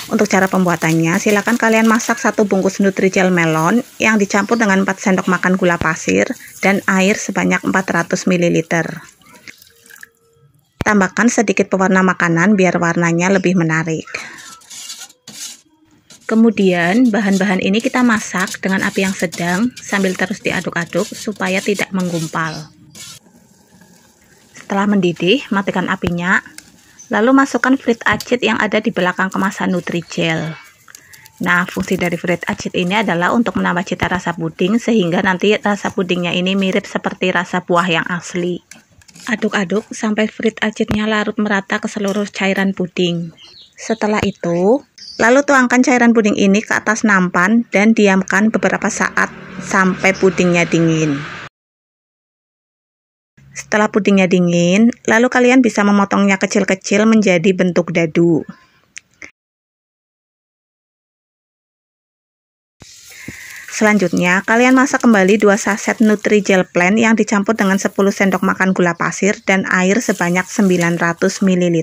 Untuk cara pembuatannya, silakan kalian masak 1 bungkus Nutrijel melon yang dicampur dengan 4 sendok makan gula pasir dan air sebanyak 400 ml. Tambahkan sedikit pewarna makanan biar warnanya lebih menarik. Kemudian, bahan-bahan ini kita masak dengan api yang sedang sambil terus diaduk-aduk supaya tidak menggumpal. Setelah mendidih, matikan apinya. Lalu masukkan fruit acid yang ada di belakang kemasan Nutrijel. Nah, fungsi dari fruit acid ini adalah untuk menambah cita rasa puding sehingga nanti rasa pudingnya ini mirip seperti rasa buah yang asli. Aduk-aduk sampai fruit acidnya larut merata ke seluruh cairan puding. Setelah itu, lalu tuangkan cairan puding ini ke atas nampan dan diamkan beberapa saat sampai pudingnya dingin. Setelah pudingnya dingin, lalu kalian bisa memotongnya kecil-kecil menjadi bentuk dadu. Selanjutnya, kalian masak kembali 2 saset Nutrijel Plain yang dicampur dengan 10 sendok makan gula pasir dan air sebanyak 900 ml.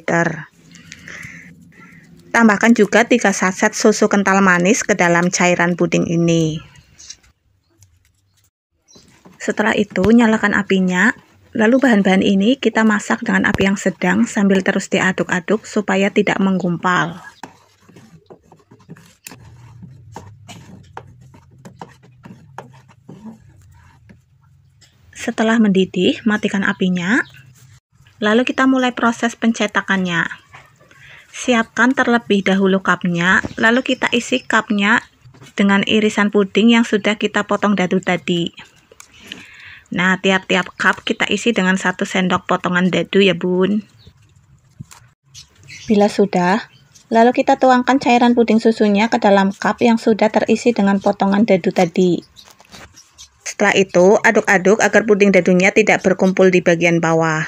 Tambahkan juga 3 saset susu kental manis ke dalam cairan puding ini. Setelah itu, nyalakan apinya. Lalu bahan-bahan ini kita masak dengan api yang sedang sambil terus diaduk-aduk supaya tidak menggumpal. Setelah mendidih, matikan apinya. Lalu kita mulai proses pencetakannya. Siapkan terlebih dahulu cupnya, lalu kita isi cupnya dengan irisan puding yang sudah kita potong dadu tadi. Nah, tiap-tiap cup kita isi dengan 1 sendok potongan dadu ya bun. Bila sudah, lalu kita tuangkan cairan puding susunya ke dalam cup yang sudah terisi dengan potongan dadu tadi. Setelah itu, aduk-aduk agar puding dadunya tidak berkumpul di bagian bawah.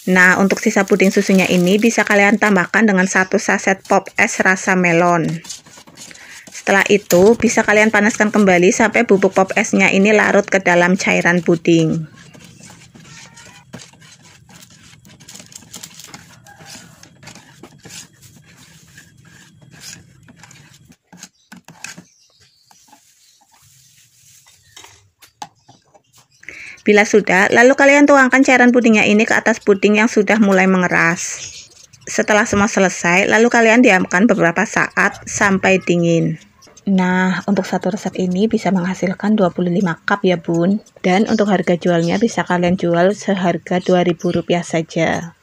Nah, untuk sisa puding susunya ini bisa kalian tambahkan dengan 1 saset pop es rasa melon. Setelah itu, bisa kalian panaskan kembali sampai bubuk pop esnya ini larut ke dalam cairan puding. Bila sudah, lalu kalian tuangkan cairan pudingnya ini ke atas puding yang sudah mulai mengeras. Setelah semua selesai, lalu kalian diamkan beberapa saat sampai dingin. Nah, untuk satu resep ini bisa menghasilkan 25 cup ya bun. Dan untuk harga jualnya bisa kalian jual seharga Rp2.000 saja.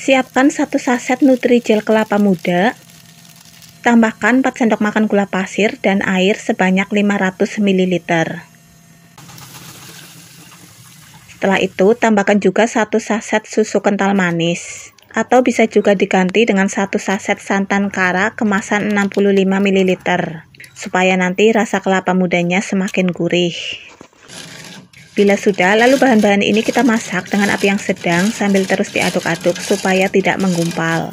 Siapkan 1 saset Nutrijel kelapa muda. Tambahkan 4 sendok makan gula pasir dan air sebanyak 500 ml. Setelah itu, tambahkan juga 1 saset susu kental manis. Atau bisa juga diganti dengan 1 saset santan kara kemasan 65 ml. Supaya nanti rasa kelapa mudanya semakin gurih. Bila sudah, lalu bahan-bahan ini kita masak dengan api yang sedang sambil terus diaduk-aduk supaya tidak menggumpal.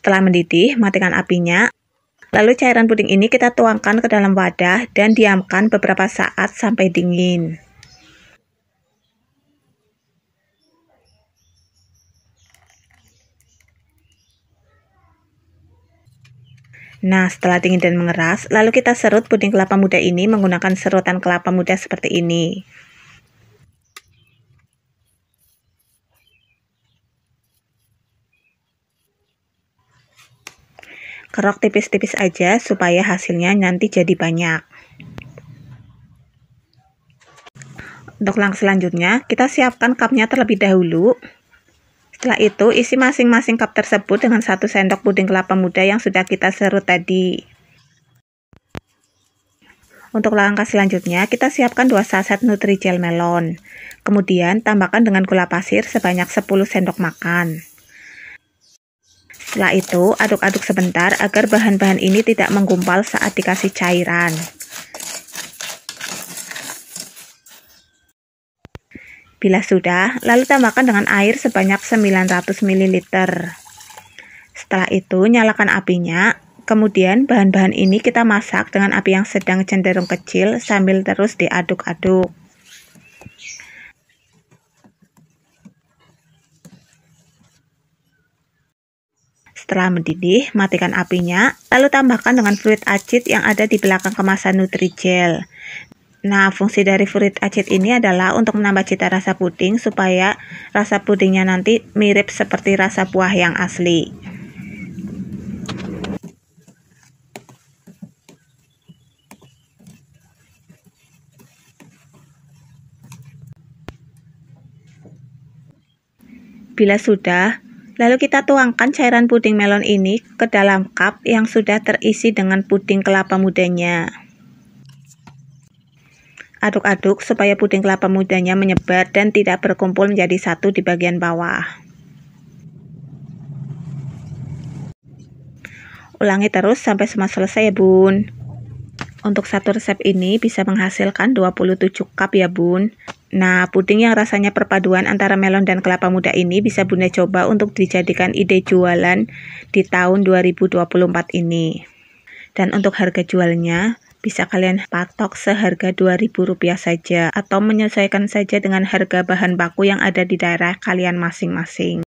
Setelah mendidih, matikan apinya. Lalu cairan puding ini kita tuangkan ke dalam wadah dan diamkan beberapa saat sampai dingin. Nah, setelah dingin dan mengeras, lalu kita serut puding kelapa muda ini menggunakan serutan kelapa muda seperti ini. Kerok tipis-tipis aja supaya hasilnya nanti jadi banyak. Untuk langkah selanjutnya, kita siapkan cupnya terlebih dahulu. Setelah itu, isi masing-masing cup tersebut dengan 1 sendok puding kelapa muda yang sudah kita serut tadi. Untuk langkah selanjutnya, kita siapkan 2 saset Nutrijel melon. Kemudian tambahkan dengan gula pasir sebanyak 10 sendok makan. Setelah itu aduk-aduk sebentar agar bahan-bahan ini tidak menggumpal saat dikasih cairan. Bila sudah, lalu tambahkan dengan air sebanyak 900 ml. Setelah itu nyalakan apinya. Kemudian bahan-bahan ini kita masak dengan api yang sedang cenderung kecil sambil terus diaduk-aduk. Setelah mendidih, matikan apinya, lalu tambahkan dengan fluid acid yang ada di belakang kemasan Nutrijel. Nah, fungsi dari fluid acid ini adalah untuk menambah cita rasa puding supaya rasa pudingnya nanti mirip seperti rasa buah yang asli. Bila sudah, lalu kita tuangkan cairan puding melon ini ke dalam cup yang sudah terisi dengan puding kelapa mudanya. Aduk-aduk supaya puding kelapa mudanya menyebar dan tidak berkumpul menjadi satu di bagian bawah. Ulangi terus sampai semua selesai ya bun. Untuk satu resep ini bisa menghasilkan 27 cup ya bun. Nah, puding yang rasanya perpaduan antara melon dan kelapa muda ini bisa bunda coba untuk dijadikan ide jualan di tahun 2024 ini. Dan untuk harga jualnya bisa kalian patok seharga Rp2.000 saja atau menyesuaikan saja dengan harga bahan baku yang ada di daerah kalian masing-masing.